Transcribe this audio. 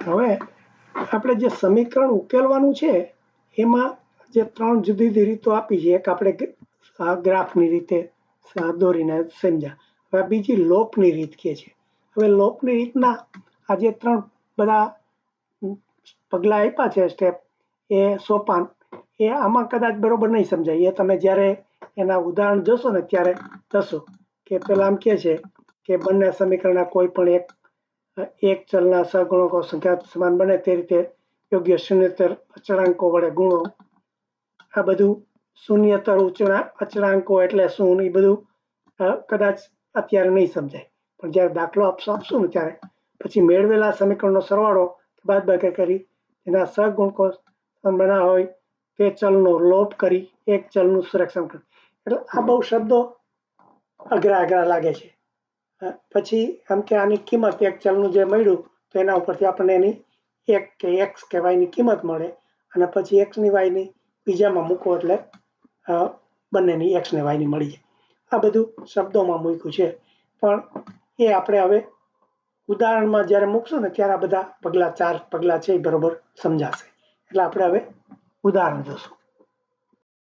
હવે આપણે જે સમીકરણ ઉકેલવાનું છે એમાં જે 3 જુદી જુદી રીતો આપી છે. એક આપણે ગ્રાફની રીતે દોરીને સમજ્યા. હવે બીજી લોપની રીત કે છે. હવે લોપની રીતના આ જે 3 બધા પગલા આપ્યા છે સ્ટેપ એ સોપાન એ આમાં કદાચ બરોબર નહીં સમજાય. એ તમે જ્યારે એના ઉદાહરણ જોશો ને ત્યારે થશો કે પેલા આમ કે છે કે બંને સમીકરણના કોઈ પણ એક ચલના સહગુણકો સંખ્યા સમાન બને તે રીતે યોગ્ય શૂન્યતર અચળાંકો વડે ગુણો. આ બધું શૂન્યતર અચળાંકો એટલે શું એ બધું કદાચ અત્યારે નહીં સમજાય, પણ જ્યારે દાખલો આપશું ને ત્યારે પછી મેળવેલા સમીકરણનો સરવાળો બાદબાકી કરી એના સહગુણકો બનાવવા હોય તે ચલનો લોપ કરી એક ચલનું સંરક્ષણ કરી. એટલે આ બહુ શબ્દો અઘરા લાગે છે. પછી આમ કે આની કિંમત એક ચલનું જે મળ્યું તો એના ઉપરથી આપણને એની એક કે એક્સ કે વાયની કિંમત મળે અને પછી એક્સ ની વાયની બીજામાં મૂકો એટલે બંનેની એક્સ ને વાયની મળી જાય. આ બધું શબ્દોમાં મૂક્યું છે, પણ એ આપણે હવે ઉદાહરણમાં જ્યારે મૂકશું ને ત્યારે આ બધા 4 પગલા છે એ બરોબર સમજાશે. એટલે આપણે હવે ઉદાહરણ જોશું.